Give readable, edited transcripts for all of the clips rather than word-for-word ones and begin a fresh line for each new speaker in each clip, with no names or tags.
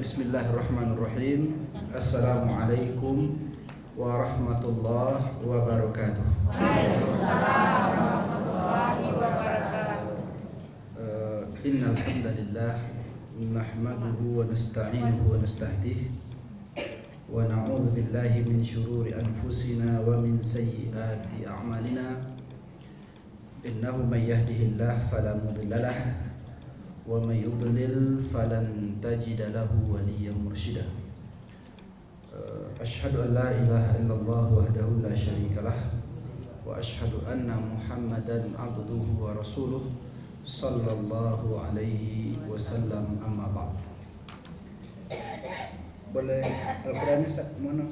Bismillahirrahmanirrahim. Assalamualaikum warahmatullahi wabarakatuh.
Waalaikumsalam warahmatullahi wabarakatuh.
Innal hamdalillah nahmaduhu wa nasta'inuhu wa nastahdihi wa na'udzu billahi min shururi anfusina wa min sayyiati a'malina. Innahu may yahdihillahu fala mudilla lahu wa may yudlil falan tajida lahu waliyyan mursyida. Asyhadu an la ilaha illallah wahdahu la syarika lah wa asyhadu anna Muhammadan abduhu wa rasuluh sallallahu alaihi wasallam, amma ba'd. Boleh Al-Qur'an Ustaz mana?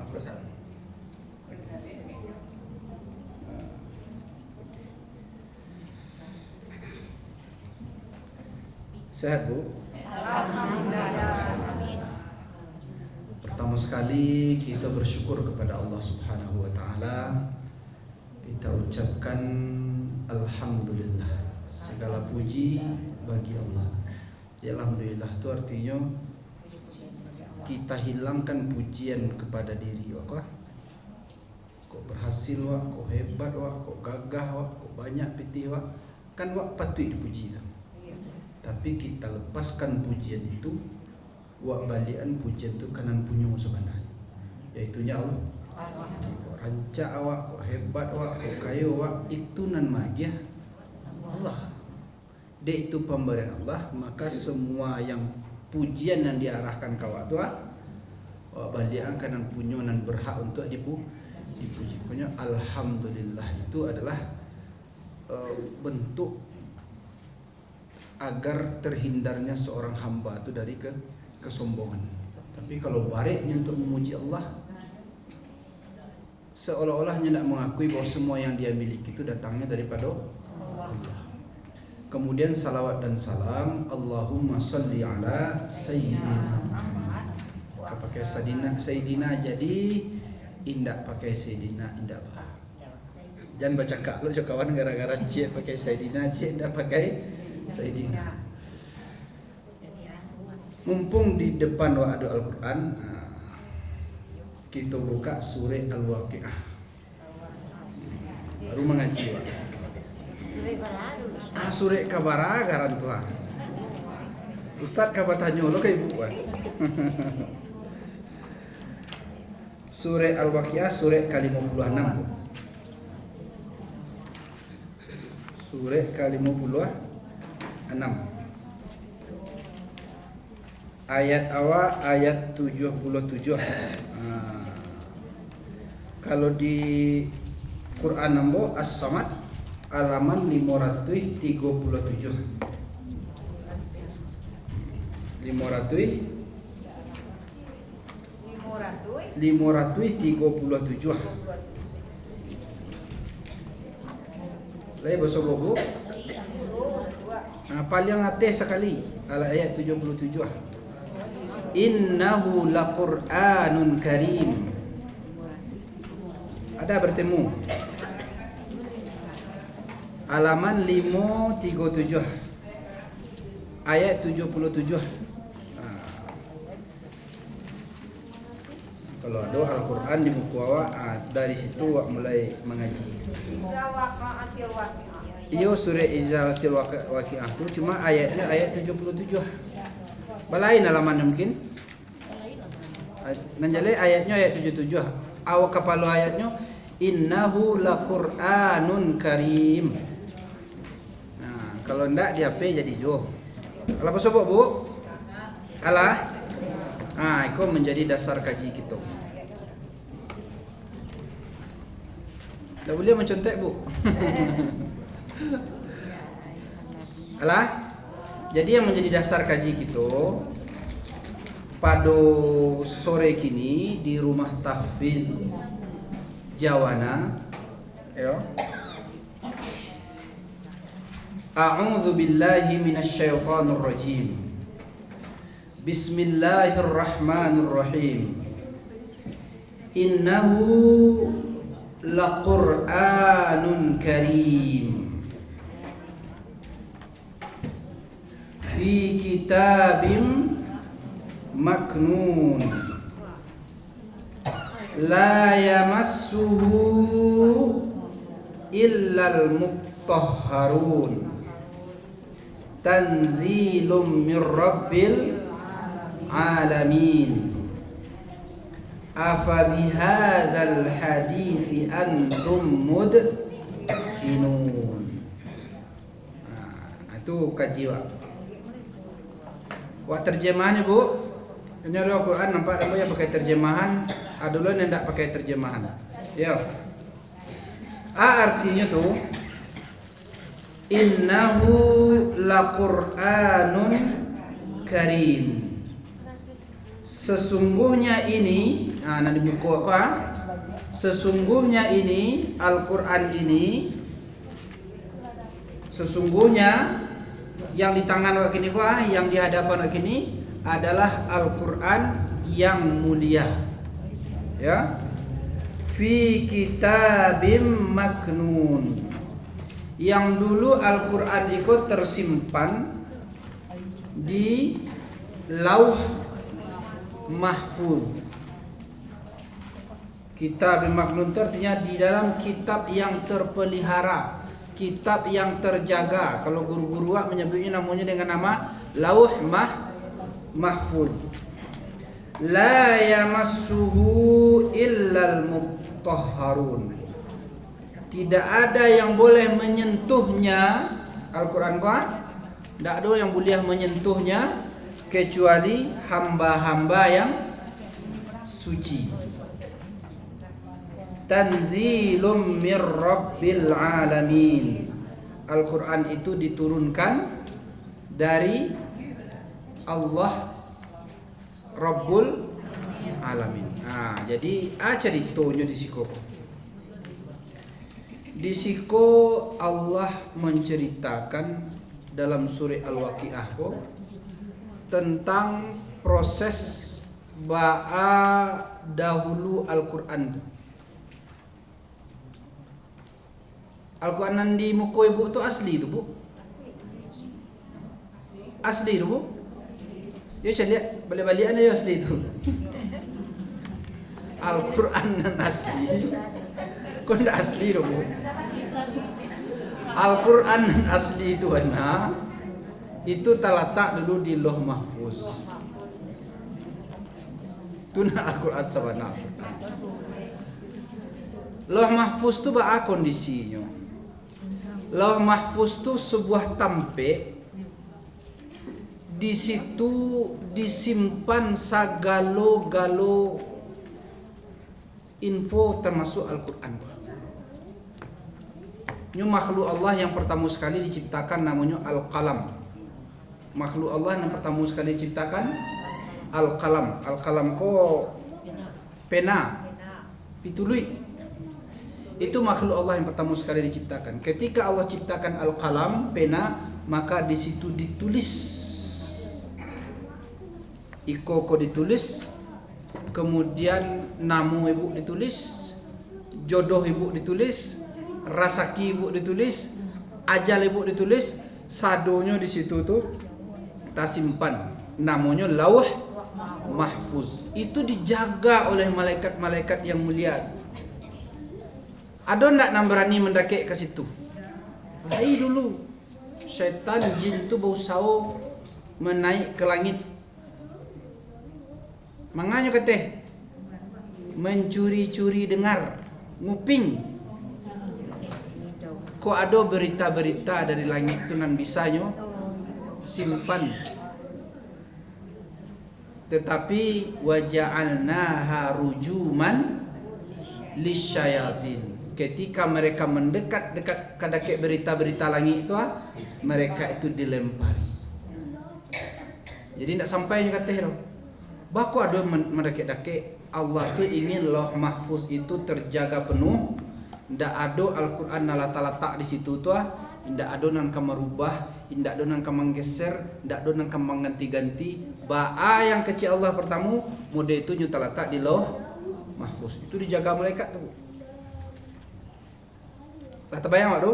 Ustaz. Sehat, Bu?
Alhamdulillah.
Pertama sekali kita bersyukur kepada Allah Subhanahu wa taala. Kita ucapkan alhamdulillah. Segala puji bagi Allah. Ya, alhamdulillah itu artinya kita hilangkan pujian kepada diri wak. Kok berhasil wak, kok hebat wak, kok gagah wak, kok banyak pitih wak. Kan wak patut dipuji tak? Tapi kita lepaskan pujian itu, wak balian pujian itu kanan punyo sebenarnya, yaitunya Allah. Kok rancak awak, kok hebat awak, kok kaya awak, itu nan magia Allah. Dia itu pemberian Allah, maka semua yang pujian yang diarahkan ke awak tu, wak balian kanan punyo nan berhak untuk dipuji. Punya alhamdulillah itu adalah bentuk agar terhindarnya seorang hamba itu dari kesombongan. Tapi kalau baliknya untuk memuji Allah, seolah-olah hendak mengakui bahwa semua yang dia miliki itu datangnya daripada Allah. Kemudian salawat dan salam, Allahumma salli ala Sayyidina Muhammad. Pakai Sayyidina jadi indak pakai Sayyidina indak bah. Jangan baca kak lo kawan gara-gara cik pakai Sayyidina, cik indak pakai Sayyidina. Mumpung di depan wa'adu Al-Quran, kita buka surah Al-Waqi'ah. Baru mengaji wak. Surah kabara tuhan. Ustaz kabar tanya lo ke ibu wak. Surah Al-Waqi'ah surah ke-56. Surah ke-56. Ayat awal ayat 77. Kalau di Quran Nambo As-Samad halaman 537. 537. Lai bahasa Bu. Paling atas sekali ayat 77. Innahu laqur'anun karim. Ada bertemu. Halaman 537. Ayat 77. Kalau ada Al-Quran di buku awak, dari situ awak mulai mengaji. Iyo surah Izzatil Waqi'ah tu cuma ayatnya ayat 77. Balain halamannya mungkin. Nanjale ayatnya ayat 77. Awak kapalo ayatnya innahu laqur'anun karim. Nah, kalau ndak di HP jadi jo. Kalau apa sobok, Bu? Alah. Itu menjadi dasar kaji kita. Tak boleh mencontek, Bu. Alah. Jadi yang menjadi dasar kaji kita pada sore kini di rumah tahfiz Jawana, ya. A'udzu billahi minasyaitonir rajim. Bismillahirrahmanirrahim. Innahu laqur'anun karim fi kitabim maknun la yamassuhu illal mutahharun tanzilum mir rabbil alamin. Afa bihadzal hadithi antum mudhinun. Itu kaji wak terjemahan ibu. Penyara Al-Quran nampak ada yang pakai terjemahan, ada yang tidak pakai terjemahan. Ya. Artinya tuh innahu laqur'anun karim. Sesungguhnya ini, nanti buku apa? Sesungguhnya ini Al-Quran ini, sesungguhnya yang di tangan wak kini apa? Yang di hadapan wak kini adalah Al-Quran yang mulia. Ya. Fi kitabim maknun. Yang dulu Al-Quran itu tersimpan di lauh mahfuz. Kitab maknun artinya di dalam kitab yang terpelihara, kitab yang terjaga. Kalau guru-guru menyebutnya namanya dengan nama lauh mahfuz. La yamassuhu illal mutahharun. Tidak ada yang boleh menyentuhnya Al-Quran tidak ada yang boleh menyentuhnya kecuali hamba-hamba yang suci. Tanzilum mir rabbil alamin. Al-Quran itu diturunkan dari Allah Rabbul Alamin. Jadi ceritanya di siko. Di siko Allah menceritakan dalam surah Al-Waqiah tentang proses ba'a dahulu Al-Quran. Al-Quran di muka ibu itu asli itu bu? Asli itu bu? Ya saya lihat balik-balik ada asli itu. Al-Quran asli. Kok tidak asli itu bu? Al-Quran asli itu itu terletak dulu di Lauh Mahfuz. Itu Al-Quran sebenarnya. Lauh Mahfuz itu apa kondisinya? Lauh Mahfuz itu sebuah tampek. Di situ disimpan sagalo-galo info termasuk Al-Quran. Ini makhluk Allah yang pertama sekali diciptakan namanya Al-Qalam. Makhluk Allah yang pertama sekali diciptakan Al-Qalam. Al-Qalam pena pitului. Itu makhluk Allah yang pertama sekali diciptakan. Ketika Allah ciptakan Al-Qalam, pena, maka di situ ditulis. Iko ditulis, kemudian namu ibu ditulis, jodoh ibu ditulis, rasaki ibu ditulis, ajal ibu ditulis, sadonya di situ tuh kita simpan. Namanya Lauh Mahfuz. Itu dijaga oleh malaikat-malaikat yang mulia. Ada ndak yang berani mendaki ke situ? Hai dulu. Syaitan jin itu berusaha menaik ke langit. Makanya kata mencuri-curi dengar, nguping. Kok ada berita-berita dari langit itu nan bisanya simpan. Tetapi waja'alnaha rujuman lisyayatin. Ketika mereka mendekat-dekat kadake berita-berita langit itu, mereka itu dilempari. Jadi tidak sampai kata hero. Baku ada mendaki-daki Allah tu ingin Lauh Mahfuz itu terjaga penuh, ndak ada Al-Quran letak di situ tu indak adonan ka merubah, indak adonan ka menggeser, indak adonan ka mengganti-ganti. Ba'a yang kecil Allah pertama, mode itu nyuta letak di Lauh Mahfuz. Itu dijaga malaikat tu. Tak terbayang tu?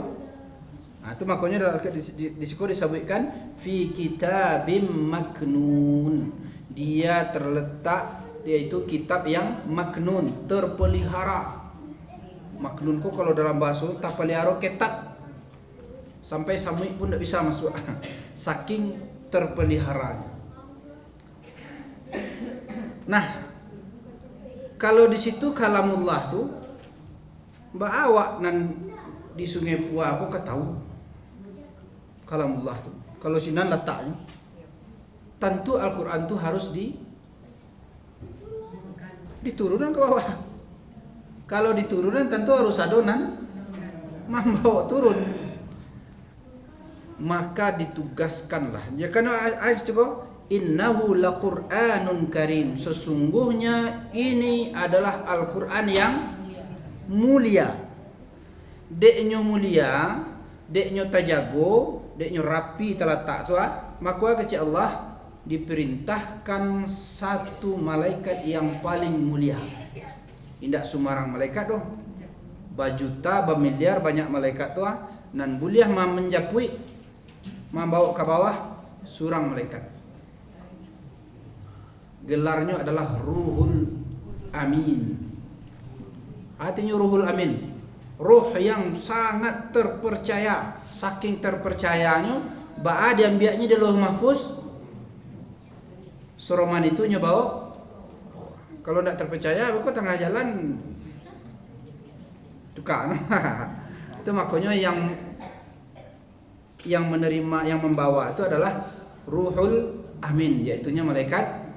Nah, itu makanya di situ disebutkan fi kitabim maknun. Dia terletak, yaitu kitab yang maknun, terpelihara. Maknun ko kalau dalam bahasa tak pelihara ketat. Sampai samui pun tak bisa masuk. Saking terpeliharanya. Nah, kalau di situ kalamullah tu bawa nan di Sungai Pua aku ketahu kalamullah tu. Kalau sinan letaknya, tentu Al-Quran tu harus diturunkan ke bawah. Kalau diturunan tentu harus adonan membawa turun. Maka ditugaskanlah. Ya kan ayat juga innahu laqur'anun karim. Sesungguhnya ini adalah Al-Quran yang mulia. Deknyo mulia, deknyo tajago, deknyo rapi terletak tu maka kecil Allah diperintahkan satu malaikat yang paling mulia. Indak sembarang malaikat dong. Bajuta, bamiliar banyak malaikat tu nan buliah menjapui, membawa ke bawah surang malaikat. Gelarnya adalah Ruhul Amin. Artinya Ruhul Amin, ruh yang sangat terpercaya. Saking terpercayanya, ba'a diambiaknya di Lauh Mahfuz. Soroman itu nyebawa. Kalau tidak terpercaya, aku tengah jalan tukar. Itu makanya yang menerima, yang membawa itu adalah Ruhul Amin, yaitunya malaikat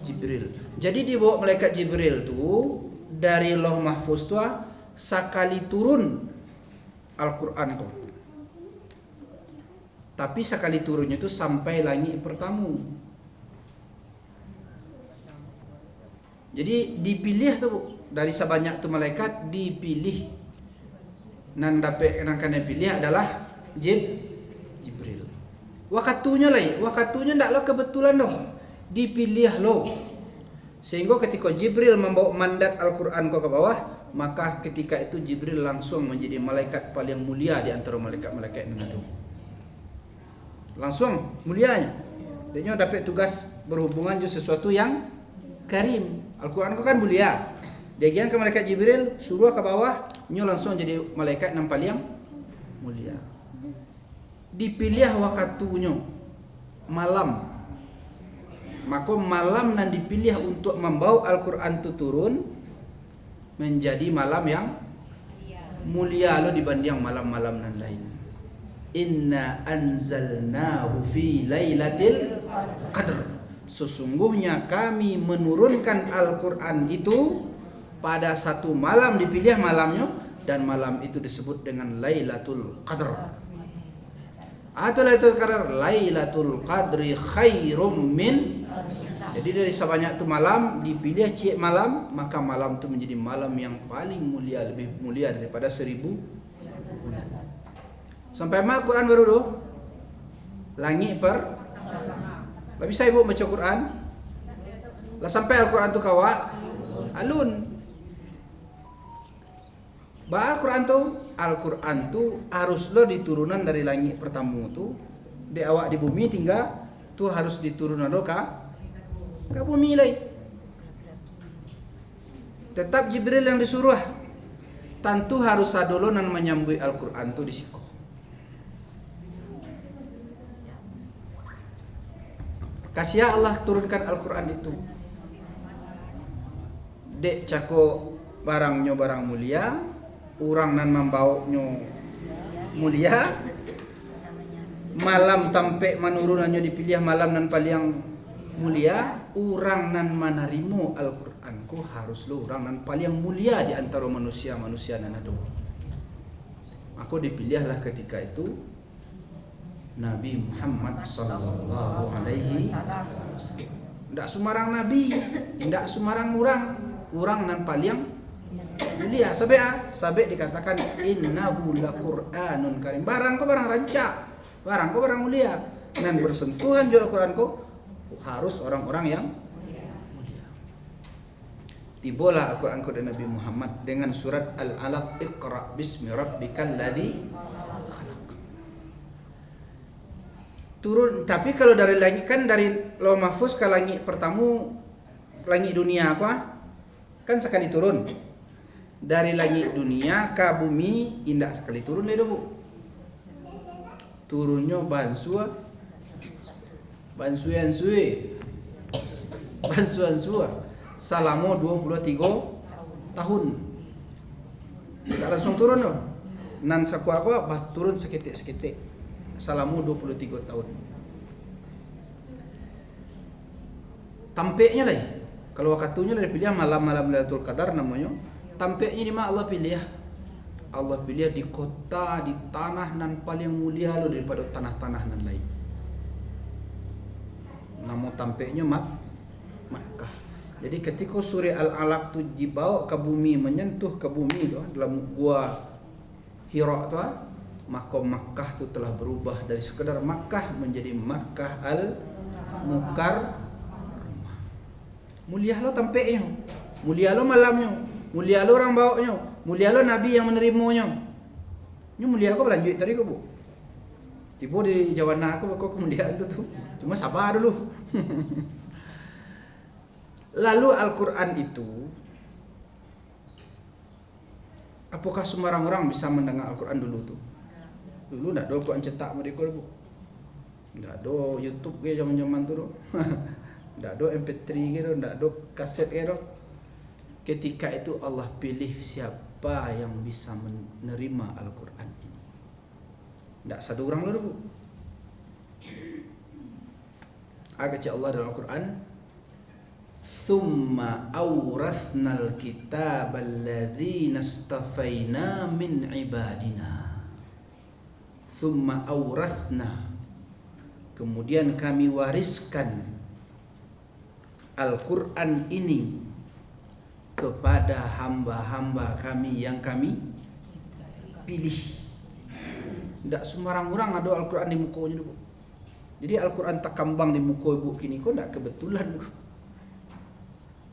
Jibril. Jadi dibawa malaikat Jibril itu dari Lauh Mahfuz tu sekali turun Al-Quran tu. Tapi sekali turunnya itu sampai langit pertama. Jadi dipilih tu dari sebanyak tu malaikat dipilih. Nan dapat kan pilih adalah Jibril. Wakatunya ndaklah kebetulan dong. Dipilih lo. Sehingga ketika Jibril membawa mandat Al-Quran ke bawah, maka ketika itu Jibril langsung menjadi malaikat paling mulia di antara malaikat-malaikat yang ada. Langsung mulianya. Dia dapat tugas berhubungan dengan sesuatu yang karim. Al-Quran itu kan mulia. Dia ke malaikat Jibril, suruh ke bawah, nyo langsung jadi malaikat yang paling mulia. Dipilih waktunya malam. Maka malam nan dipilih untuk membawa Al-Quran itu turun menjadi malam yang mulia lo dibanding malam-malam nan lain. Inna anzalnahu fi lailatul qadr. Sesungguhnya kami menurunkan Al-Quran itu pada satu malam, dipilih malamnya, dan malam itu disebut dengan Lailatul Qadr. Atau Lailatul Qadr, Lailatul Qadri khairum min. Jadi dari sebanyak itu malam dipilih cik malam, maka malam itu menjadi malam yang paling mulia, lebih mulia daripada 1000 bulan. Sampai mana Al-Quran baru tu? Langit per. Tak bisa ibu baca Quran. Lah sampai Al-Quran tu kawa alun. Ba Al-Quran tu harus lo diturunan dari langit pertama tu. Di awak di bumi tinggal tu harus diturunan lo ka bumi lagi. Tetap Jibril yang disuruh. Tentu harus sadolo nan menyambui Al-Quran tu di siku. Kasih Allah turunkan Al-Quran itu. Dek cako barangnya barang mulia, orang nan membawanya mulia. Malam tampe menurunannya dipilih malam nan paling mulia. Orang nan manarimo Al-Quran ku harus lo orang nan paling mulia di antara manusia-manusia nan ada. Aku dipilihlah ketika itu Nabi Muhammad sallallahu alaihi wasallam. Ndak sembarang nabi, ndak sembarang orang nan paling mulia. Sabek dikatakan innahu laqur'anun karim. Barang rancak, barang mulia. Dan bersentuhan dengan Al-Quran harus orang-orang yang mulia. Tibalah Al-Quran kepada Nabi Muhammad dengan surat Al-Alaq, Iqra bismi rabbikal ladzi khalaq. Turun, tapi kalau dari langit kan dari Lauh Mahfuz ke langit pertama, langit dunia kan sekali turun. Dari langit dunia ke bumi indah sekali turun deh Bu. Turunnya bansuan selama 23 tahun. Tak langsung turun loh. Nan sakwa turun seketik selama 23 tahun. Tampeknya lah. Kalau waktunya lah dipilih malam-malam Lailatul Qadar namanya. Tampeknya di mana Allah pilih? Allah pilih di kota, di tanah nan paling mulia lo daripada tanah-tanah nan lain. Nama tampeknya Makkah. Jadi ketika surah Al-Alaq tu dibawa ke bumi, menyentuh ke bumi tu dalam gua Hira tu, maka Makkah tu telah berubah dari sekadar Makkah menjadi Makkah Al-Mukarramah. Mulia lo tampeknya, mulia lo malamnya, mulia lo orang bawanya, mulia lo Nabi yang menerimanya. Ini mulia aku berlanjut tadi kau Bu. Tiba di jawaban aku kemudian tu. Cuma sabar dulu. Lalu Al-Quran itu, apakah semua orang bisa mendengar Al-Quran dulu tu? Dulu tak ada Al-Quran cetak mereka Bu. Tak ada YouTube ke zaman-zaman tu. Tak ada MP3 ke, tak ada kaset ke. Ketika itu Allah pilih siapa yang bisa menerima Al-Quran ini. Tak satu orang dulu Bu. Kata Allah dalam Al-Quran, "Tsumma awrathnal kitaba alladzina istafaina min ibadina." Tsumma awrathna, kemudian kami wariskan Al-Quran ini kepada hamba-hamba kami yang kami pilih. Tak sembarang orang ada Al-Quran di mukanya Bu. Jadi Al-Quran tak kambang di muka ibu kini kau tak kebetulan.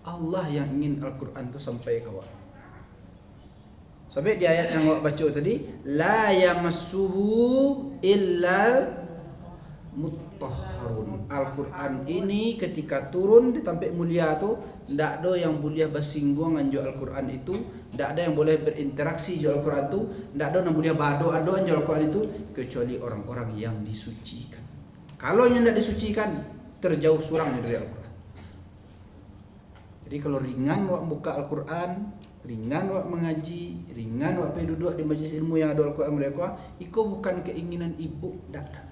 Allah yang ingin Al-Quran tu sampai ke awak. Sampai di ayat yang awak baca tadi, la yamassuhu illal mutahharun. Al-Quran ini ketika turun di tampik mulia tu, tak ada yang boleh bersinggung dengan Al-Quran itu, tak ada yang boleh berinteraksi dengan Al-Quran itu, tak ada yang boleh berdoa dengan Al-Quran itu kecuali orang-orang yang disucikan. Kalau yang tidak disucikan, terjauh surang dari Al-Quran. Jadi kalau ringan awak buka Al-Quran, ringan awak mengaji, ringan awak pergi duduk di majlis ilmu yang ada Al-Quran mereka, itu bukan keinginan ibu, tak.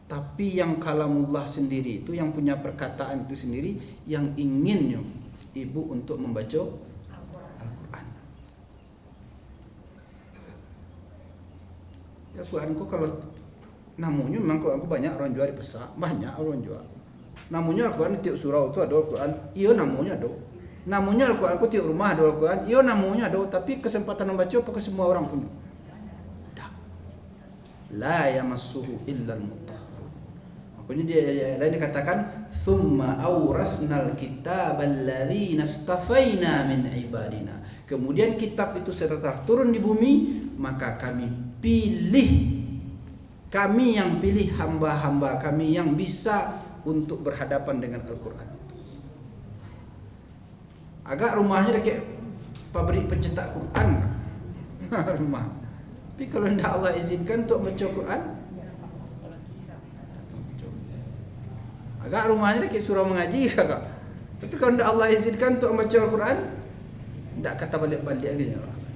Tapi yang kalamullah sendiri itu, yang punya perkataan itu sendiri, yang inginnya ibu untuk membaca Al-Quran. Al-Quran ku kalau namanya memang Al-Quran banyak orang jual di pasar, banyak orang jual. Namanya Al-Quran di tiap surau itu ada Al-Quran, iya namanya ada. Namanya Al-Quran tiap rumah ada Al-Quran, iya namanya ada, tapi kesempatan membaca apakah semua orang punya? Tak. La yamassuhu illal mutahharun. Makanya di ayat lain dikatakan tsumma awrasnal kitaba alladzina istafaina min ibadina. Kemudian kitab itu setelah turun di bumi, maka kami yang pilih hamba-hamba kami yang bisa untuk berhadapan dengan Al-Quran. Agak rumahnya dekat pabrik pencetak Quran. Rumah. Tapi kalau tidak Allah izinkan untuk baca Quran, agak rumahnya dekat surau mengaji agak. Tapi kalau tidak Allah izinkan untuk membaca Al-Quran, tidak kata balik-balik lagi Al-Quran.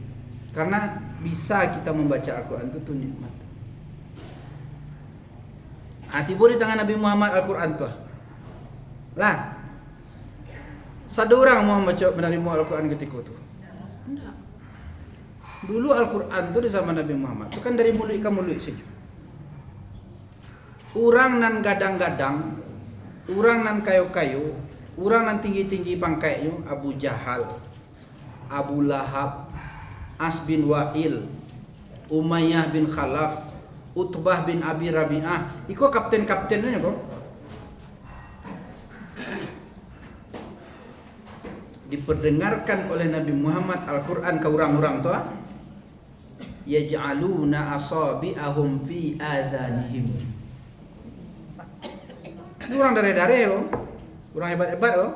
Karena bisa kita membaca Al-Quran itu nikmat. Tiba di tangan Nabi Muhammad Al-Quran tu lah. Satu orang mau menerima Al-Quran ketika itu. Tidak. Dulu Al-Quran tu di zaman Nabi Muhammad tu kan dari mulut ke mulut saja. Orang nan gadang-gadang, orang nan kayu-kayu, orang nan tinggi-tinggi pangkainya, Abu Jahal, Abu Lahab, As bin Wa'il, Umayyah bin Khalaf, Utbah bin Abi Rabi'ah. Iko kapten-kaptennya kok. Diperdengarkan oleh Nabi Muhammad Al-Quran ke orang-orang tu, yaj'aluna asabi'ahum fi adhanihim. Ini orang dari-dari yo, orang hebat-hebat yo.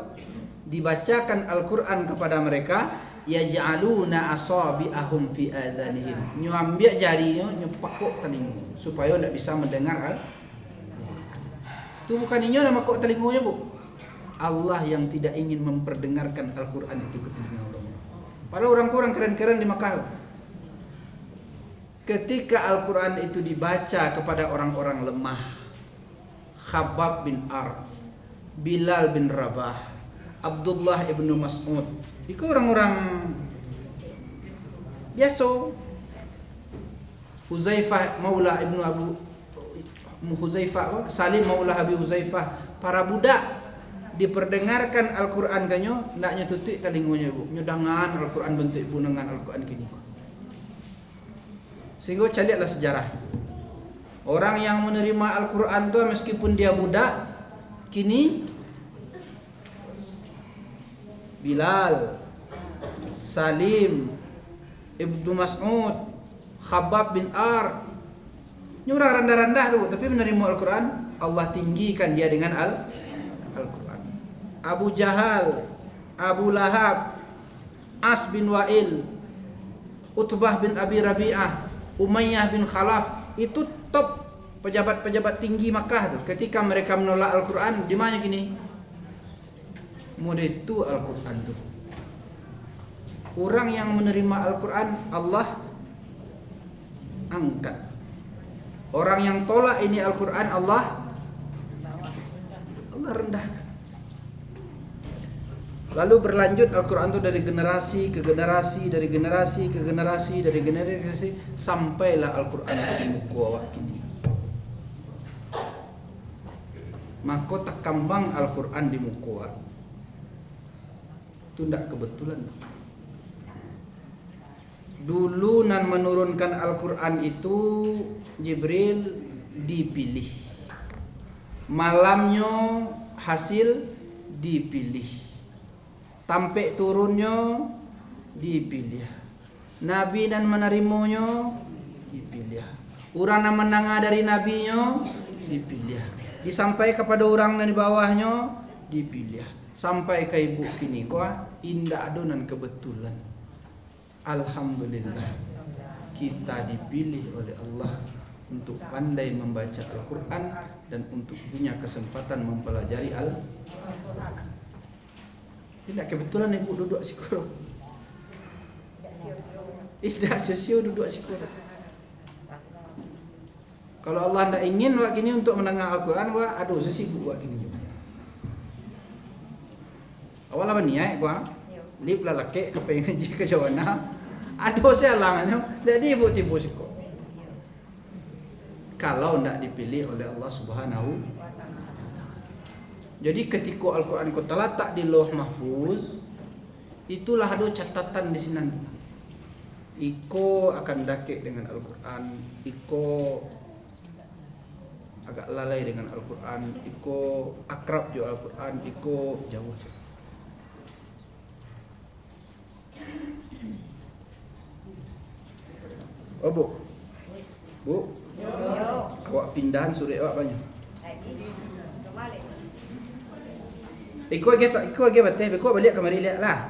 Dibacakan Al-Quran kepada mereka, yaj'aluna asabi'ahum fi adhanihim. Nyu ambil jarinya, nyu pakok telinga supaya tidak bisa mendengar itu bukan inyo nama kok telinganya, Bu. Allah yang tidak ingin memperdengarkan Al-Quran itu ke telinga orang. Padahal orang-orang keren-keren di Makkah, ketika Al-Quran itu dibaca kepada orang-orang lemah, Khabbab bin Ar, Bilal bin Rabah, Abdullah ibnu Mas'ud, itu orang-orang biasa. Huzaifah maula ibnu Abu Huzaifah, Salim maula Abi Huzaifah, para budak diperdengarkan Al-Quran kanyo, ndaknya tutup telingonya, Bu. Nyodangan Al-Quran bentuk ibu dengan Al-Quran kini. Sehingga carilah sejarah. Orang yang menerima Al-Quran tu meskipun dia budak, kini Bilal, Salim, Ibnu Mas'ud, Khabbab bin Ar, nyurah rendah-rendah tu, tapi menerima Al-Quran, Allah tinggikan dia dengan Al-Quran. Abu Jahal, Abu Lahab, As bin Wa'il, Utbah bin Abi Rabi'ah, Umayyah bin Khalaf, itu top pejabat-pejabat tinggi Makkah tu. Ketika mereka menolak Al-Quran, di mana gini? Mode itu Al-Quran tu. Orang yang menerima Al-Quran, Allah angkat. Orang yang tolak ini Al-Quran, Allah rendahkan. Lalu berlanjut Al-Quran itu dari generasi ke generasi, dari generasi ke generasi, dari generasi, sampailah Al-Quran di muka awak kini. Maka tak kambang Al-Quran di muka awak. Itu tidak kebetulan. Dulu nan menurunkan Al-Quran itu Jibril dipilih, malamnya hasil dipilih, tampek turunnya dipilih, Nabi dan menerimanya dipilih, orang yang mendengar dari Nabinya dipilih, disampaikan kepada orang yang di bawahnya dipilih, sampai ke ibu kini kuah indah adonan kebetulan. Alhamdulillah kita dipilih oleh Allah untuk pandai membaca Al-Quran dan untuk punya kesempatan mempelajari Al-Quran. Tidak kebetulan ibu duduk psikolog. Tidak sio-sio duduk psikolog. Kalau Allah tidak ingin wak kini untuk mendengar Al-Quran, wak aduh sesibuk wak kini. Awal apa niat gua? Lip lah laki kepengen ngaji ke Jawana. Aduh saya langannya, jadi ibu tipu psikolog. Kalau tidak dipilih oleh Allah Subhanahu. Jadi ketika Al-Quran kau terletak di Lauh Mahfuz, itulah ada catatan di sini. Iko akan dakik dengan Al-Quran, Iko agak lalai dengan Al-Quran, Iko akrab juga Al-Quran, Iko jauh. Oh Bu, awak pindahan surat awak banyak. Ikut lagi betul, ikut balik kemari lihat lah.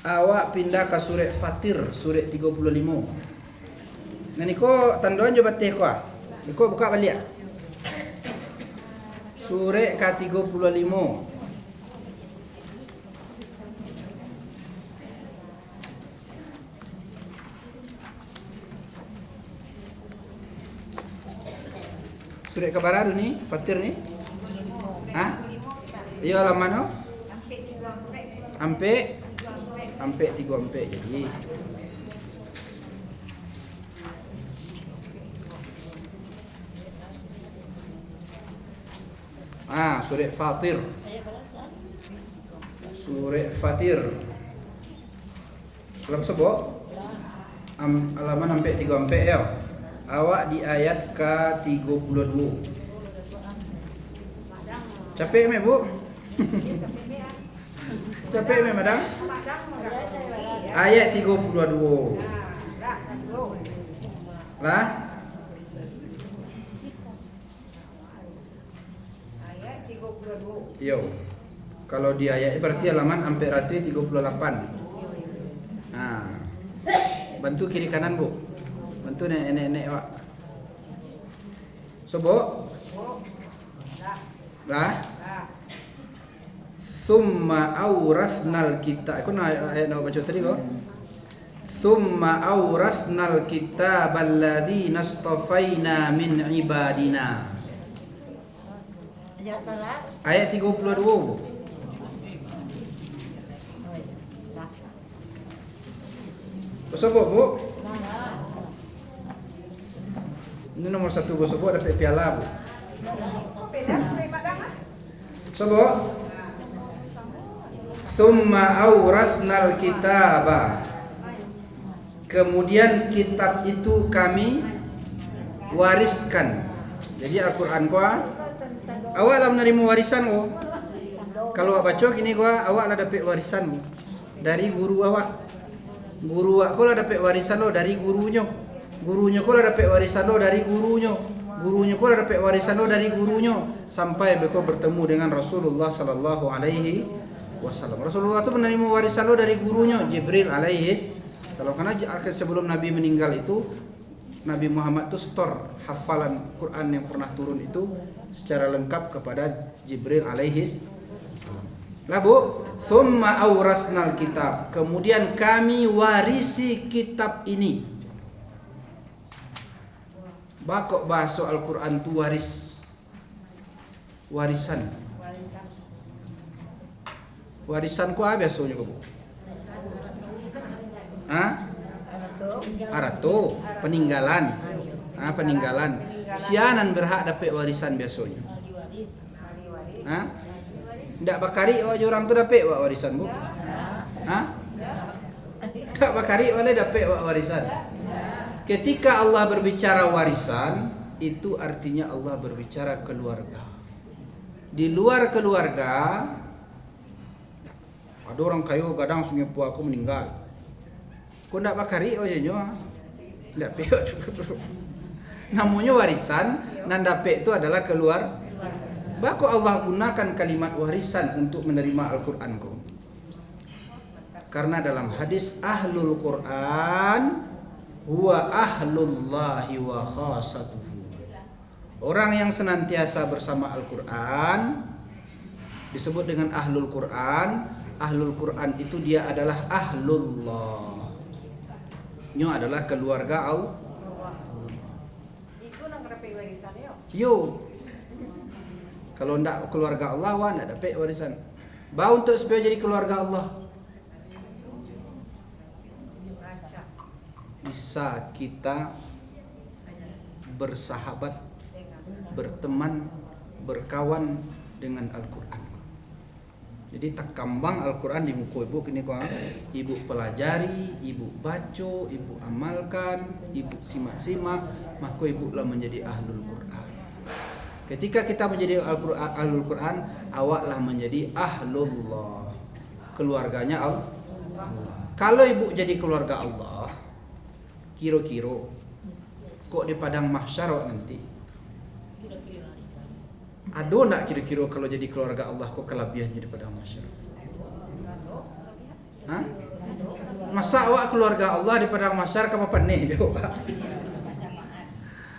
Awak pindah ke surat Fatir, surat 35. Nan ikut tanduan je betul kau. Ikut buka balik. Surat ke 35. Surat kabar baru ni, Fatir ni. Ha? Ya halaman no? Sampai 34 jadi. Surat Fatir. Surah Fatir. Dalam sebok halaman sampai 34 ya. Awak di ayat ke-32. Capek me Bu? Capek me madam? Ayat 32. Lah?
Ayat 32.
Yo. Kalau di ayat berarti halaman sampai 38. Nah. Bantu kiri kanan Bu. Bantu nenek-nenek Pak. Sobo. Lah. Summa aurasnal kita. Aku nak ayat nak baca tadi kok. Summa aurasnal kitab alladzina astafaina min ibadina. Ayat 32 Bu. Sobo Bu. Ini nomor 1 Bu. Sobo dapat piala Bu. Sobo. Summa aurasnal kitaba. Kemudian kitab itu kami wariskan. Jadi Al-Quran kuah awak lah menerima warisan ko. Kalau awak baca gini kuah awak lah dapat warisan dari guru awak. Guru awak ko lah dapat warisan lo dari gurunya. Gurunya ko lah dapat warisan lo dari gurunya. Gurunya ko lah dapat warisan lo dari gurunya sampai mereka bertemu dengan Rasulullah sallallahu alaihi wasallam. Rasulullah itu menerima warisan lo dari gurunya Jibril alaihi salam. Karena sebelum Nabi meninggal itu Nabi Muhammad itu store hafalan Quran yang pernah turun itu secara lengkap kepada Jibril alaihi salam. Lah Bu, thumma aurasnal kitab. Kemudian kami warisi kitab ini. Bakok bahasa Al-Quran itu warisan. Warisan ku apa biasanya Bu? Arato, peninggalan. Peninggalan. Sianan berhak dapat warisan biasanya. Ndak bakari orang tu dapat warisan Bu? Ndak bakari oleh dapat warisan. Ketika Allah berbicara warisan, itu artinya Allah berbicara keluarga. Di luar keluarga, ada orang kayu kadang sungai aku meninggal. Kau ndak bakari nyo, ndak pe. Namanya warisan, nan dapat itu adalah keluar. Bako Allah gunakan kalimat warisan untuk menerima Al-Quran ko. Karena dalam hadis ahlul Quran huwa ahlullahi wa khasatuhu. Orang yang senantiasa bersama Al-Quran disebut dengan ahlul Quran. Ahlul Quran itu dia adalah ahlullah. Nyo adalah keluarga Allah.
Itu nang dapat warisan
yo. Kalau ndak keluarga Allah, wah ndak dapat warisan. Bau untuk supaya jadi keluarga Allah. Bisa kita bersahabat, berteman, berkawan dengan Al-Quran. Jadi tak kambang Al-Quran di muka ibu kini kau ibu pelajari, ibu baca, ibu amalkan, ibu simak-simak, maka ibu lah menjadi ahlul Quran. Ketika kita menjadi ahlul Quran, awaklah menjadi ahlullah, keluarganya Allah. Kalau ibu jadi keluarga Allah, kira-kira kok di padang mahsyar nanti ada nak kira-kira kalau jadi keluarga Allah kok kelebihannya di padang mahsyar? Masa awak keluarga Allah di padang mahsyar kamu panih jo?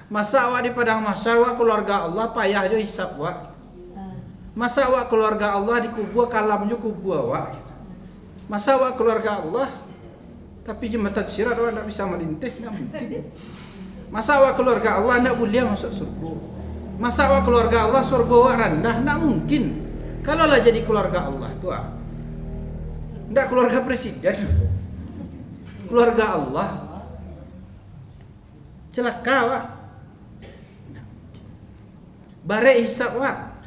Masa awak di padang mahsyar awak keluarga Allah payah jo hisab awak. Masa awak keluarga Allah di kubur kalam jo kubur awak. Masa awak keluarga Allah tapi jembatan sirat awak tak bisa melintih, tak mungkin. Masa awak keluarga Allah tak boleh masuk surga. Masa awak keluarga Allah surga awak rendah, tak mungkin. Kalau lah jadi keluarga Allah tu tak keluarga presiden, keluarga Allah celaka awak. Bare hisab awak,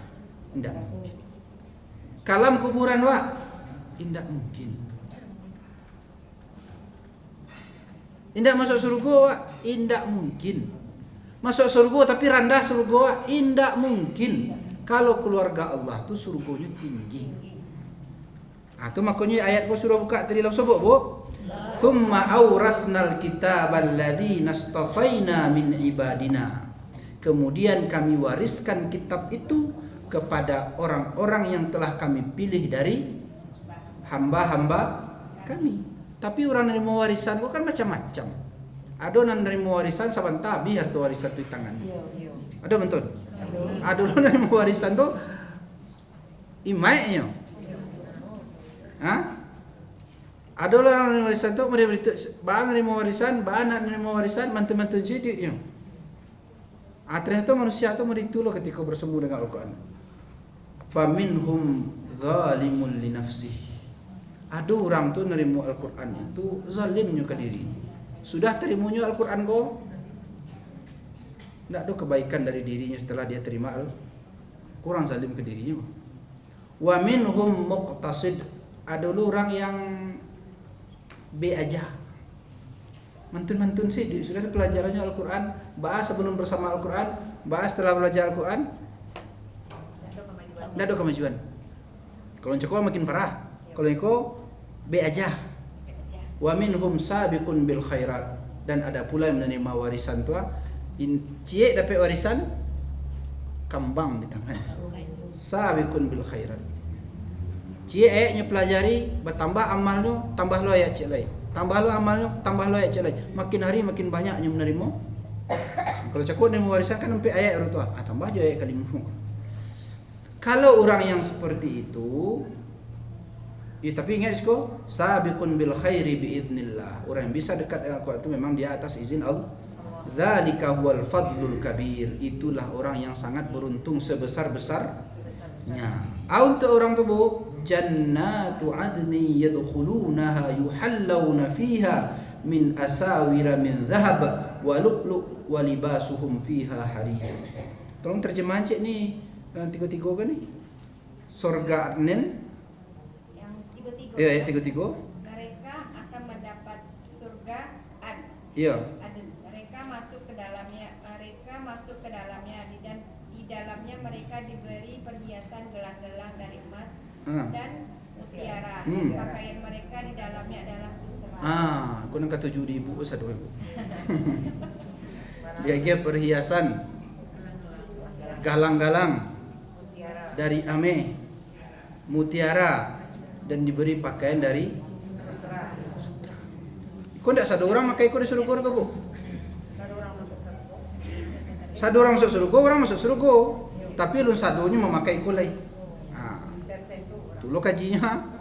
tak. Kalam kuburan awak, Tidak mungkin. Tidak masuk surga, tidak mungkin. Masuk surga tapi rendah surga, tidak mungkin. Kalau keluarga Allah tuh surganya tinggi. Itu makanya ayat gua suruh buka tadi langsung Bu. Thumma awrathnal kitabal ladzina astafaina min ibadina. Kemudian kami wariskan kitab itu kepada orang-orang yang telah kami pilih dari hamba-hamba kami. Tapi orang nerima warisan itu kan macam-macam. Ada yang nerima warisan saban tabi harta warisan itu di tangan. Ada betul? Ada orang nerima warisan itu imaiknya. Ada orang nerima warisan itu bang nerima warisan, bang anak nerima warisan, mantu-mantu jadi. Ternyata manusia itu meritu loh ketika bersemu dengan Al-Quran. Faminhum zalimun li nafsihi. Ada orang tu nerima Al-Quran itu zalimnya ke diri. Sudah terimanya Al-Quran go, tidak ada kebaikan dari dirinya setelah dia terima Al-Quran, zalim ke dirinya. Wa minhum muqtasid. Ada orang yang B aja. Mantun-mantun sih, sudah pelajarannya Al-Quran, bahas sebelum bersama Al-Quran, bahas setelah belajar Al-Quran, tidak ada kemajuan. Kalau cekol makin parah. Kalau iko B aja. Wa minhum sabiqun bil khairat. Dan ada pula yang menerima warisan tua. Cie dapat warisan kambang di tangan. Sabiqun bil khairat. Cie nya pelajari, bertambah amalnya, tambah lo ayat cek lain. Tambah lo amalnya, tambah lo ayat cek lain. Makin hari makin banyak yang menerima. Kalau cakap menerima warisan kan sampai ayat orang tua. Tambah aja ayat kali. Kalau orang yang seperti itu, tapi ingat isko, sabiqun bil khairi biiznillah. Orang yang bisa dekat dengan Al-Quran itu memang dia atas izin Allah. Dzalika huwal fadlul kabir. Itulah orang yang sangat beruntung sebesar-besarnya. Untuk orang itu Bu, jannatu adni yadkhulunaha yuhallawna fiha min asawira min dhahab wa lu'lu' wa libasuhum fiha harir. Tolong terjemahan cik ni tiga-tiga kan ni? Surga adnin. Ya, ayat 33.
Mereka akan mendapat surga ad.
Iya.
Mereka masuk ke dalamnya dan di dalamnya mereka diberi perhiasan gelang-gelang dari emas dan mutiara. Pakaian mereka di dalamnya adalah sutra.
Aku nak kata judi ibu satu ibu. Dia perhiasan galang-galang dari ame, mutiara, dan diberi pakaian dari sutra. Kau tidak satu orang makai kau di surga ke Bu? Satu orang masuk surga, orang masuk surga. Tapi lu sadonya memakai kau lain. Tu lo kajinya.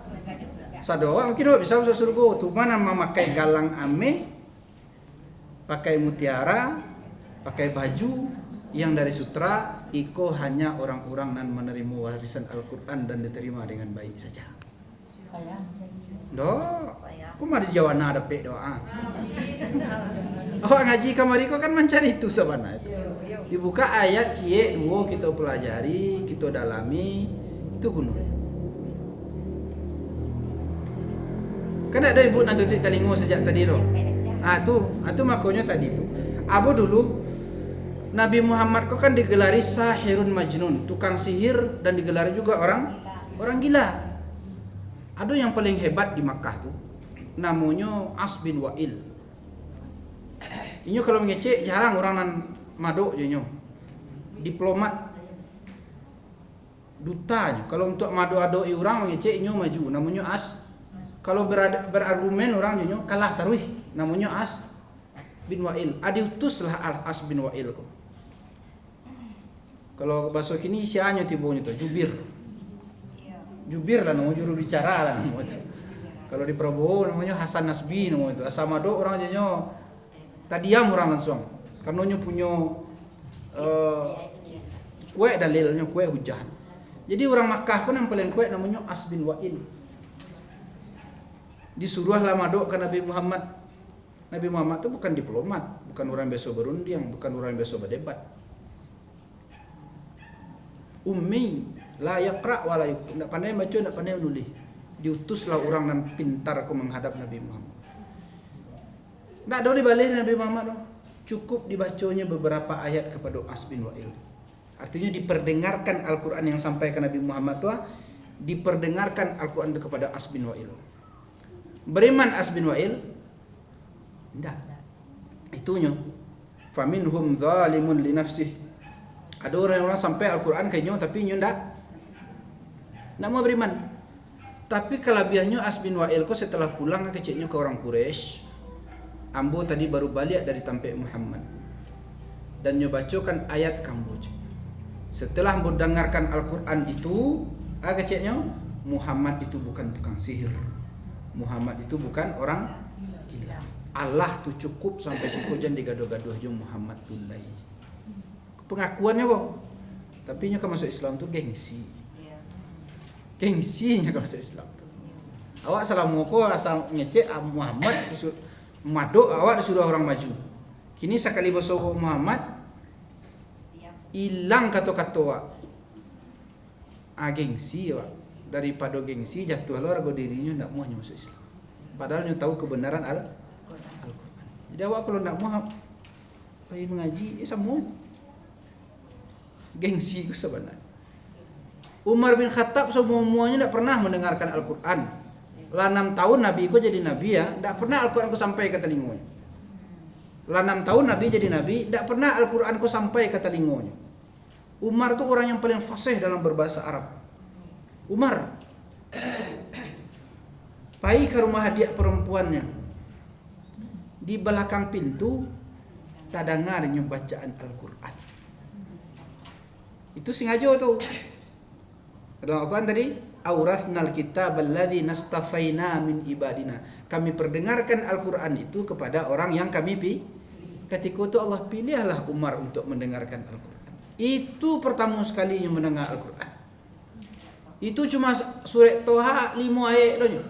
Satu orang mungkin bisa masuk surga. Tu mana memakai galang ame, pakai mutiara, pakai baju yang dari sutra. Iko hanya orang-orang yang menerima warisan Al-Quran dan diterima dengan baik saja. Aku mah di Jawa ada pe doa. Ngaji kamari kau kan mencari itu sebenarnya. Dibuka ayat cie dua kita pelajari, kita dalami itu gunung. Kan ada ibu nanti telingo sejak tadi loh. Tu makanya tadi tu. Abu dulu Nabi Muhammad kau kan digelari sahirun majnun, tukang sihir, dan digelari juga orang gila. Ada yang paling hebat di Makkah tuh, namanya As bin Wa'il. Ini kalau mengecek jarang orang nan madok je nyo. Diplomat, dutanya. Kalau untuk madu-adoi orang mengecek nyo maju, namanya As. Kalau berargumen orang nyo kalah taruh, namanya As bin Wa'il. Diutuslah As bin Wa'il kok. Kalau bahasa kini sianya tibonya tuh Jubir lah namanya, juru bicara lah namanya itu. Kalau di Prabowo namanya Hasan Nasbi namanya itu. Asal madu orang aja nyo tadiam orang langsung. Karena nyo punya kue dalilnya, kue hujah. Jadi orang Makkah pun yang paling kue namanya As bin Wa'il. Disuruhlah madu ke Nabi Muhammad. Nabi Muhammad itu bukan diplomat, bukan orang biasa berunding, bukan orang biasa berdebat. Ummi, la yaqra wa la tidak pandai baca, tidak pandai menulis. Diutuslah orang yang pintar ku menghadap Nabi Muhammad. Tak ada dibalik Nabi Muhammad. Cukup dibacanya beberapa ayat kepada As bin Wa'il. Artinya diperdengarkan Al-Quran yang sampai ke Nabi Muhammad tu, diperdengarkan Al-Quran itu kepada As bin Wa'il. Beriman As bin Wa'il? Tidak. Itunya. Faminhum zalimun li nafsih. Ada orang sampai Al-Quran kayaknya tapi nyo tidak mau beriman. Tapi kelebihannya As bin Wa'il ko setelah pulang keciknya ke orang Quraisy. Ambo tadi baru balik dari tampek Muhammad. Dan nyo bacakan ayat kambo. Setelah ambo dengarkan Al-Quran itu, keciknya Muhammad itu bukan tukang sihir. Muhammad itu bukan orang gila. Allah tu cukup sampai sikojan digaduh-gaduh jo Muhammad tulai. Pengakuannya kok. Tapi nyo ke masuk Islam tu gengsi. Gengsinya ke masuk Islam tu. Awak salah muko asal ngecek Muhammad maduk awak disuruh orang maju. Kini sekali bersogo Muhammad hilang kata-kata awak. Gengsi awak. Daripada gengsi jatuhlah harga dirinya tidak mau masuk Islam. Padahal dia tahu kebenaran Al-Quran. Jadi awak kalau tidak mau pergi mengaji, sama. Gengsi itu sebenarnya. Umar bin Khattab semuanya tidak pernah mendengarkan Al-Quran. Lah 6 tahun Nabi ku jadi Nabi ya, tidak pernah Al-Quran ku sampai ke telingonya. Lah 6 tahun Nabi jadi Nabi, tidak pernah Al-Quran ku sampai ke telingonya. Umar itu orang yang paling fasih dalam berbahasa Arab. Umar pergi ke rumah hadiah perempuannya. Di belakang pintu tak dengarnya bacaan Al-Quran. Itu sengaja tuh. Dalam Al-Quran tadi, aurasnal kitab alladzi nastafaina min ibadina. Kami perdengarkan Al-Quran itu kepada orang yang kami pilih. Ketika itu Allah pilihlah Umar untuk mendengarkan Al-Quran. Itu pertama sekali yang mendengar Al-Quran. Itu cuma surat Toha 5 ayat saja.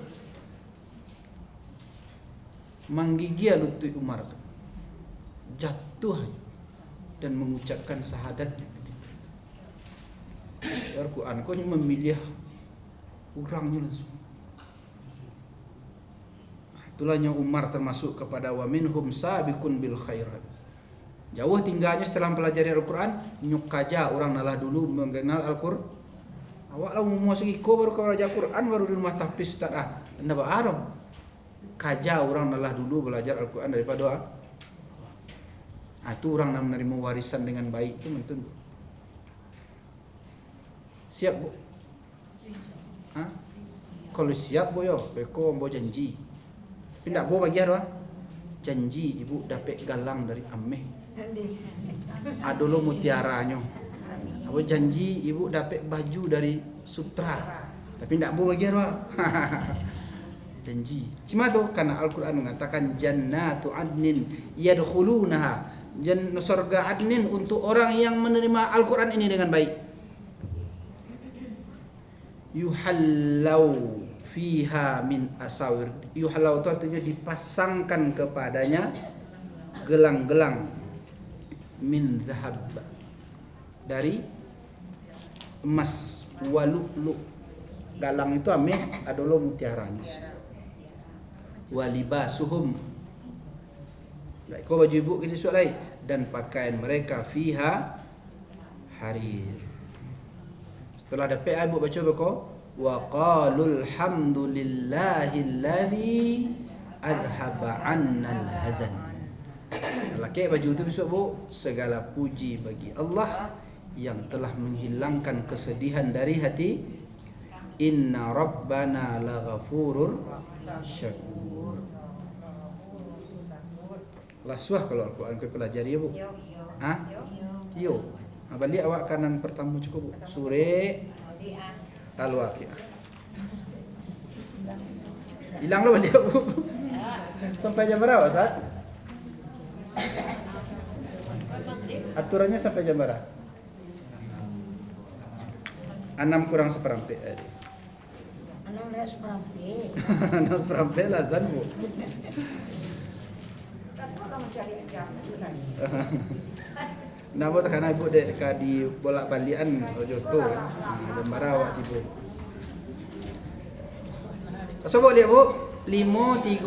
Menggigil lutut Umar itu. Jatuh dan mengucapkan syahadatnya. Al-Quran kau memilih orangnya langsung. Itulah yang Umar termasuk kepada wa minhum sabiqun bil khairat. Jauh tinggalnya setelah mempelajari Al-Quran, nyuk kaja orang nalah dulu mengenal Al-Quran. Awak lah mau segi ko baru kau belajar Quran baru di rumah tahfiz ustaz anda baru kaja orang nalah dulu belajar Al-Quran daripada itu orang nak menerima warisan dengan baik itu tentu. Siap bu? Kalau siap bu yo, beko mau janji. Tidak bu bagi apa? Janji ibu dapat galang dari ameh. Adolo mutiaranya. Aku janji ibu dapat baju dari Sutra. Tapi tidak bu bagi apa? Janji. Cuma tu karena Al-Quran mengatakan jannatu adnin yadkhulunaha. Surga adnin untuk orang yang menerima Al-Quran ini dengan baik. Yuhallau fiha min asawir. Yuhallau itu artinya dipasangkan kepadanya gelang-gelang min zahab dari emas walu'lu. Galang itu ameh adalah mutiaranya. Walibasuhum. Kau baju ibu kita suat lain dan pakaian mereka fiha harir. Setelah dapat ibu baca beko wa qalul hamdulillahilladzi azhaba 'annal hazan. Laki baju itu besok bu, segala puji bagi Allah yang telah menghilangkan kesedihan dari hati. Inna rabbana laghafurur syakur. Lasuah kalau Al-Quran kau pelajari ya bu. Yo. Balik awak kanan pertama cukup bu. Sure Al-Waqiah. Hilang lo balik bu. Sampai jam berapa Ustaz? Aturannya sampai jam berapa? 6 kurang seperempat. 6 seperempat lah Zan bu. Nah, buat karena ibu dek di bolak balian ojo tu kan. Jam berapa awak tiba? Coba lihat bu, 5, 3,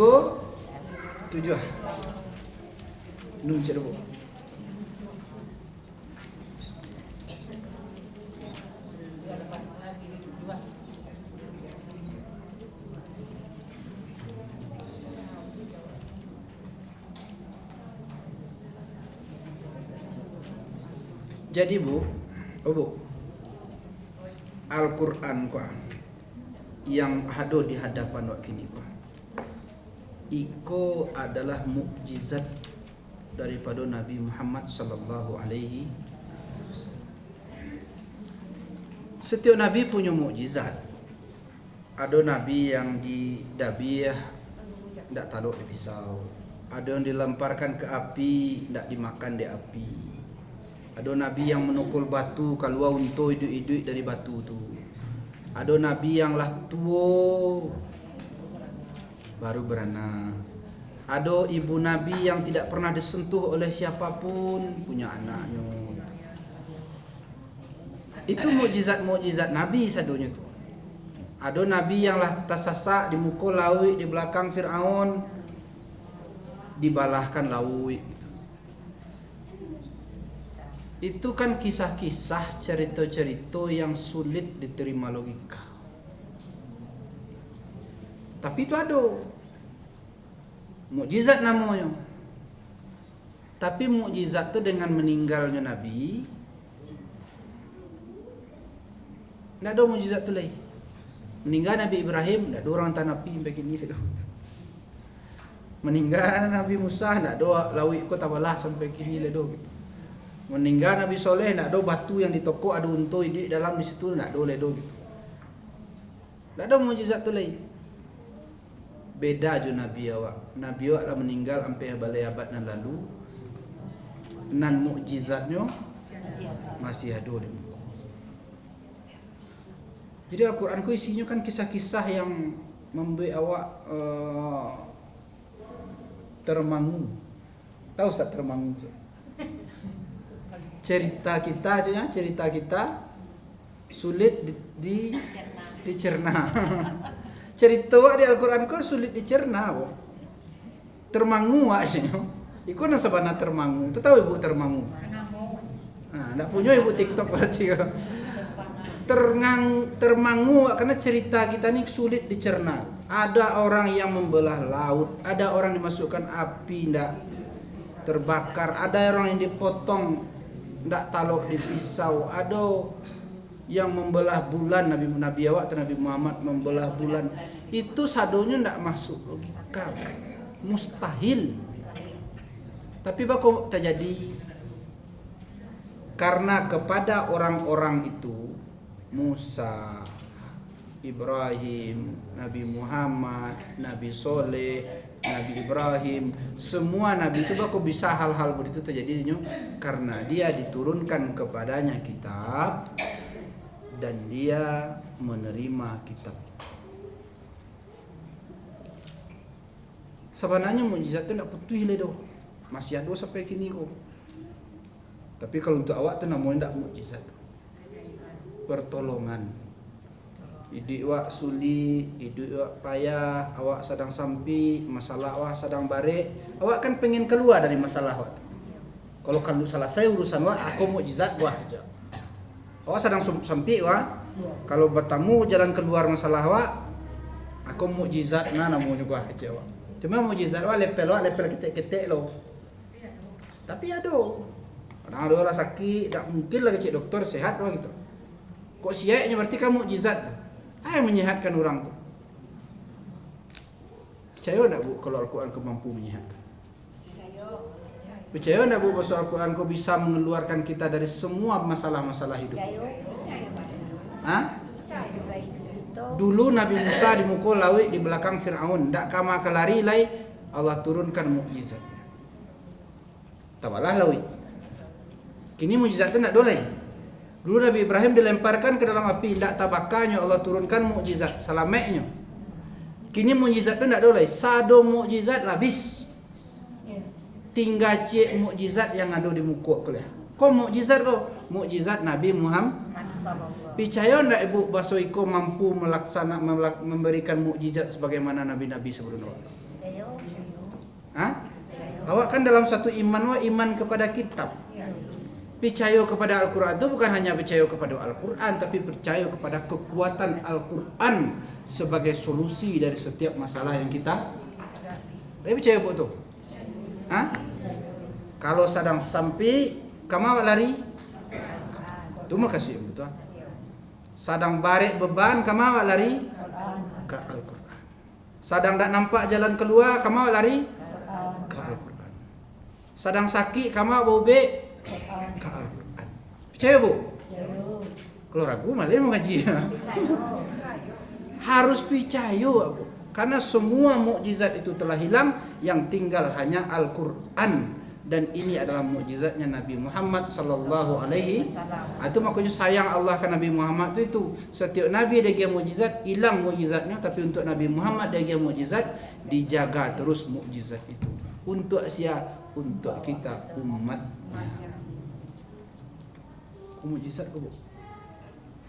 7. Nunjuk bu. Jadi bu, Al-Quran kok yang ada di hadapan wak kini kok, iko adalah mukjizat daripada Nabi Muhammad sallallahu alaihi wasallam. Setiap nabi punya mukjizat. Ada nabi yang didabiah tidak taluk di pisau, ada yang dilemparkan ke api tidak dimakan di api. Ada nabi yang menukul batu keluar untuk hidup-hidup dari batu tu. Ada nabi yang lah tua baru beranak. Ada ibu nabi yang tidak pernah disentuh oleh siapapun punya anaknya. Itu mukjizat nabi sadonya tu. Ada nabi yang lah tersasak di muka laut di belakang Firaun, dibalahkan laut. Itu kan kisah-kisah, cerita-cerita yang sulit diterima logika. Tapi itu ada. Mukjizat namanya. Tapi mukjizat itu dengan meninggalnya Nabi, tidak ada mukjizat tu lagi. Meninggal Nabi Ibrahim, tidak ada orang tanah api begini. Meninggal Nabi Musa, tidak ada laut kota balah sampai kini ledo. Meninggal Nabi Soleh, nak ada batu yang ditokok ada unta di dalam di situ, nak ada ledo gitu. Tak ada mukjizat tu lain. Beda je Nabi awak. Nabi awak lah meninggal sampai balai abad yang lalu. Nan mukjizatnya masih ada di muka. Jadi Al-Quran ku isinya kan kisah-kisah yang membuat awak termangu. Tahu tak termangu? Cerita kita sulit dicerna. Cerita di Al-Quran kan sulit dicerna. Termangu aja. Iku nasa bana termangu. Tu tahu ibu termangu? Nah, tak punya ibu TikTok berarti. Termangu karena cerita kita ni sulit dicerna. Ada orang yang membelah laut, ada orang dimasukkan api ndak terbakar, ada orang yang dipotong ndak talok di pisau, ada yang membelah bulan. Nabi awak Nabi Muhammad membelah bulan. Itu sadonya ndak masuk logika, mustahil. Tapi kok terjadi? Karena kepada orang-orang itu Musa, Ibrahim, Nabi Muhammad, Nabi Soleh, Nabi Ibrahim, semua Nabi itu kok bisa hal-hal begitu terjadinya karena dia diturunkan kepadanya kitab dan dia menerima kitab. Sebenarnya mukjizat itu tidak putih le doh, masih ada sampai kini kok. Tapi kalau untuk awak tu namanya tidak mukjizat, pertolongan. Hidup awak sulit, hidup awak payah, awak sedang sampi, masalah awak sedang barik, awak kan pengen keluar dari masalah awak. Kalau kan selesai urusan awak, aku mukjizat wah aja. Awak sedang sampi wah, kalau bertemu jalan keluar masalah awak, aku mukjizat nah namanya gua kecil awak. Cuma mukjizat awak lepel ketek lo. Tapi ada ada orang sakit, tak mungkin lah kecil dokter sehat wah gitu. Kok siapnya berarti kamu mukjizat. Yang menyehatkan orang tu. Percaya tak bu kalau Al-Quran kau mampu menyehatkan? Percaya tak bu bahwa Al-Quran kau bisa mengeluarkan kita dari semua masalah-masalah hidup? Hah? Dulu Nabi Musa di muka laut di belakang Firaun, tak kama kelari lai Allah turunkan mukjizat. Tabalah laut. Kini mukjizat tu nak dolai. Dulu Nabi Ibrahim dilemparkan ke dalam api, tidak tabakannya Allah turunkan mukjizat, selamatnya. Kini mukjizat itu tidak dolai, sado mukjizat habis. Tinggal cek mukjizat yang ada di muka kuliah. Kok mukjizat kok? Mukjizat Nabi Muhammad. Percaya ndak ibu bahasa iko mampu memberikan mukjizat sebagaimana nabi-nabi sebelumnya? Hah? Awak kan dalam satu iman iman kepada kitab. Percaya kepada Al-Quran itu bukan hanya percaya kepada Al-Quran, tapi percaya kepada kekuatan Al-Quran sebagai solusi dari setiap masalah yang kita. Percaya apa tu? Hah? Kalau sedang sampai, kamu lari? Tu makasih betul. Sedang barik beban, kamu lari? Ke Al-Quran. Sedang tak nampak jalan keluar, kamu lari? Ke Al-Quran. Sedang sakit, kamu bobek? Ke Al-Quran. Percaya bu? Kalau ragu malah mau ngaji. Harus percaya bu. Karena semua mukjizat itu telah hilang, yang tinggal hanya Al-Quran. Dan ini adalah mukjizatnya Nabi Muhammad sallallahu alaihi. Itu makanya sayang Allah ke Nabi Muhammad itu. Setiap nabi ada yang mukjizat, hilang mukjizatnya, tapi untuk Nabi Muhammad ada yang mukjizat, dijaga terus mukjizat itu. Untuk siapa? Untuk kita umatnya. Mukjizat ke bu?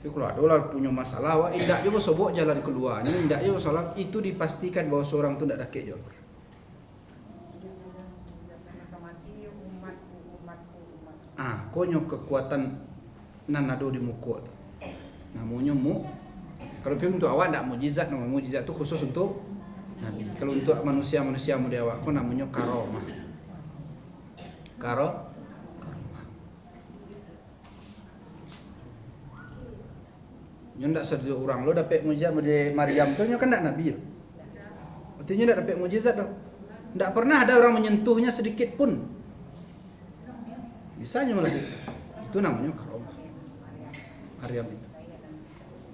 Tapi kalau ada orang punya masalah, wah indak je sobok jalan keluar. Ni indak je masalah, itu dipastikan bahwa seorang tu ndak dakik je. Konyo kekuatan nanado di muka tu. Namanya kalau untuk awak ndak mukjizat, namanya mukjizat tu khusus untuk Nabi. Kalau untuk manusia-manusia model awak pun namanya karomah. Karomah. Nyo ndak satu orang lo dapat mukjizat dari Maryam tu, nyo kan ndak nabi. Artinya ndak dapat mukjizat dah. Ndak pernah ada orang menyentuhnya sedikit pun. Bisanya malah itu namanya karomah. Maryam itu.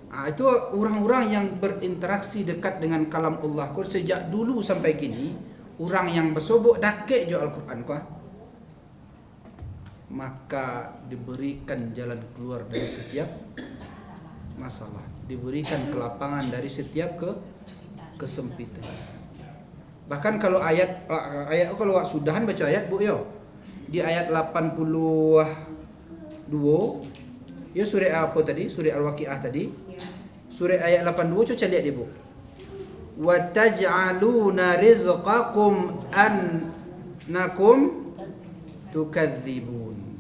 Itu orang-orang yang berinteraksi dekat dengan kalam Allah. Sejak dulu sampai kini, orang yang bersobok dakik je Al-Quran kah, maka diberikan jalan keluar dari setiap masalah, diberikan kelapangan dari setiap kesempitan. Bahkan kalau ayat kalau sudahan baca ayat bu yo, di ayat 82 ya, surah apa tadi, surah Al-Waqiah tadi, surah ayat 82 coba lihat dia bu. Wa taj'aluna rizqakum annakum tukadzibun.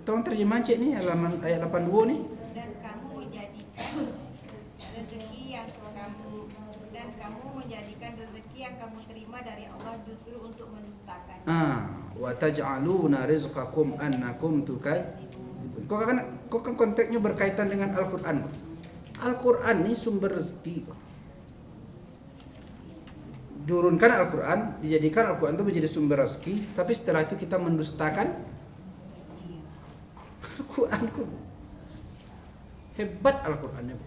Tolong terjemahan cik ni halaman ayat 82 ni.
Yang kamu terima dari Allah justru untuk mendustakan.
Wa taj'aluna rizqakum annakum tukadzibun. Kok kan konteksnya berkaitan dengan Al-Quran. Al-Quran ni sumber rezeki. Turunkan Al-Quran, dijadikan Al-Quran itu menjadi sumber rezeki, tapi setelah itu kita mendustakan Al-Quran. Hebat Al-Qurannya.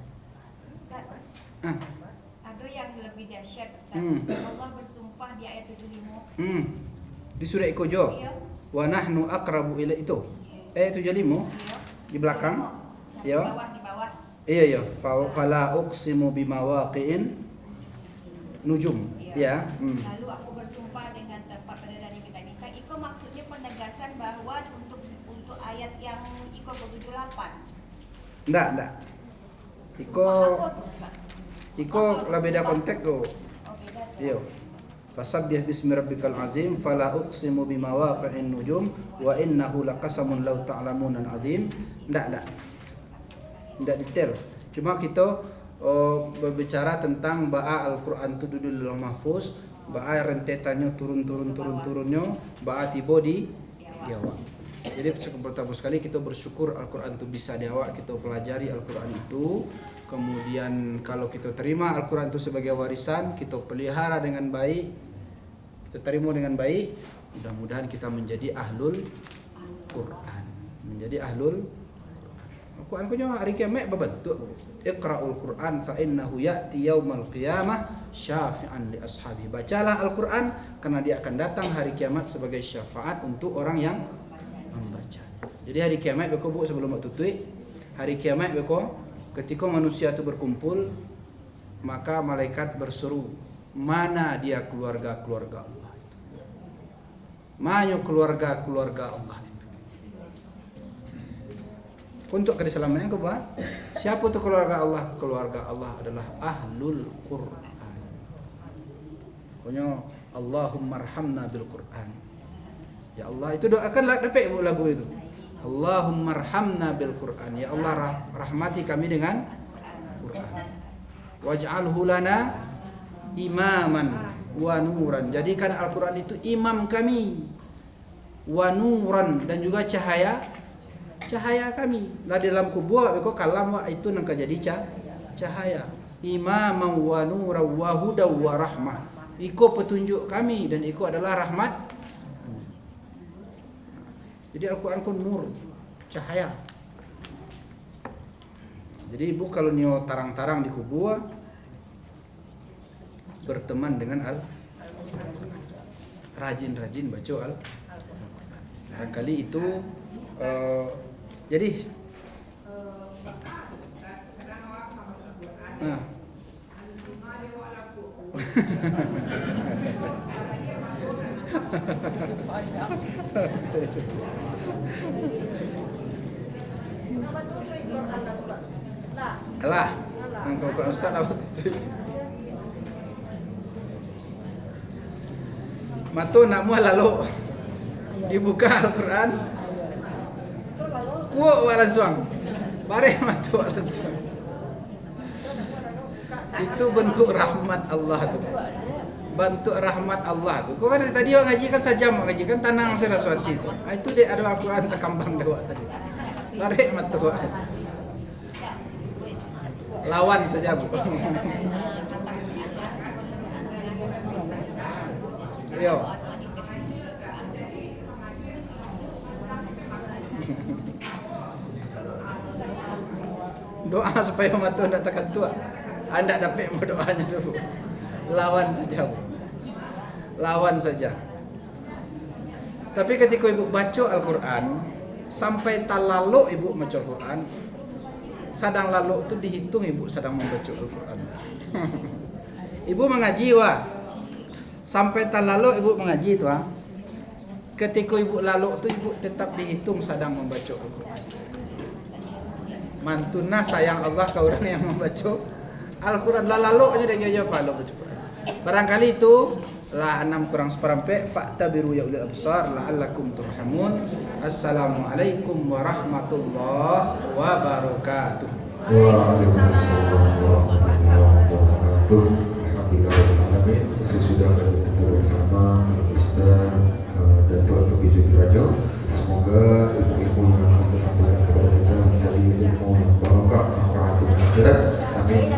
Ada yang lebih dahsyat Ustaz. Allah bersumpah di ayat 75.
Di surah Ikojo. Wa nahnu aqrabu ila itu. Ayat 75 di belakang. Ya.
Di bawah.
Iya. Fala uqsimu bimawaqi'in nujum. Ya.
Lalu aku bersumpah dengan tempat pada dari kita. Iko maksudnya penegasan bahwa untuk ayat yang Iko 78.
Enggak. Iko lah beda konteks tu. Iya. Fasabbih bismi rabbikal azim fala uqsimu bimawaqi'in nujum wa innahu laqasamun law ta'lamun azim. Enggak detail. Cuma kita berbicara tentang ba'a Al-Quran tu duduk dalam mahfuz, ba'a rentetannya turunnya, ba'a tiba di awak. Jadi pertama sekali kita bersyukur Al-Quran itu bisa di awak, kita pelajari Al-Quran itu. Kemudian kalau kita terima Al-Quran itu sebagai warisan, kita pelihara dengan baik, kita terima dengan baik, mudah-mudahan kita menjadi ahlul Quran. Al-Quran punya hari kiamat berbentuk Iqra'ul Quran fa innahu ya'ti yaumal qiyamah syafi'an li ashabi. Bacalah Al-Quran karena dia akan datang hari kiamat sebagai syafaat untuk orang yang membaca. Jadi hari kiamat berkumpul sebelum waktu tutup. Hari kiamat berkumpul ketika manusia itu berkumpul, maka malaikat berseru, mana dia keluarga-keluarga Allah itu? Mana keluarga-keluarga Allah itu? Untuk keselamatan kau buat. Siapa tu keluarga Allah? Keluarga Allah adalah ahlul Quran. Pokoknya Allahumma arhamna bil Quran. Ya Allah, itu doakanlah dapat lagu itu. Allahumma arhamna bil Quran. Ya Allah, rahmati kami dengan Quran. Waj'alhu lana imaman wa nuran. Jadikan Al-Quran itu imam kami, wa nuran, dan juga cahaya kami. Lah dalam kubur beko kalam itu nangka jadi cahaya. Imaman wa nuran wa hudaw wa rahmah. Iko petunjuk kami dan iko adalah rahmat. Jadi Al-Quran pun nur, cahaya. Jadi ibu kalau nio tarang-tarang di kubur berteman dengan rajin-rajin baca barangkali itu jadi lah engkau Ustaz awak itu matu nak mual lalu dibuka Al-Quran kuat walan suang bare matu walan suang. Itu bentuk rahmat Allah tu. Bentuk rahmat Allah tu. Kau kan dari tadi orang ngaji kan sajam ngaji kan tanang Saraswati tu. Itu dia ada Al-Quran terkambang dewa tadi. Bare matu. Lawan saja bu. Yo. Doa supaya matu ndak tekan tua. Anda dapat mau doanya dulu. Lawan saja. Lawan saja. Tapi ketika ibu baca Al-Quran sampai talalu ibu baca Al-Quran, sadang lalu itu dihitung ibu sedang membaca Al-Quran. Ibu mengaji wah. Sampai talalu ibu mengaji tu ah. Ketika ibu lalu tu ibu tetap dihitung sedang membaca Al-Quran. Mantuna sayang Allah ke orang yang membaca Al-Quran. Lalu nya dia jawab kalau baca Quran. Barangkali itu lah 6 kurang seperempat fa'tabiru ya ulil absar la'allakum turhamun. Assalamualaikum warahmatullahi wabarakatuh.
Waalaikumsalam warahmatullahi wabarakatuh. Alhamdulillahirrahmanirrahim. Sesudah kita bersama Ustaz dan Tuan Tukijo Raja, semoga ilmu-ilmu yang Ustaz sampaikan kepada kita menjadi ilmu yang barokah, manfaat dan akhirat. Amin.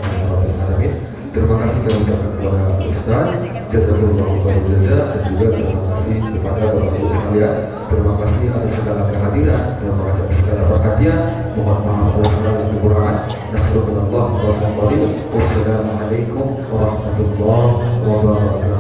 Amin. Terima kasih kami ucapkan kepada Ustaz, jazakallahu khairan jazaa, dan juga terima kasih kepada Bapak Ibu sekalian. Terima kasih atas segala kehadiran, terima kasih atas segala perhatian. Mohon maaf atas segala kekurangan. Nasallallahu alaihi wasallam. Wassalamualaikum warahmatullahi wabarakatuh.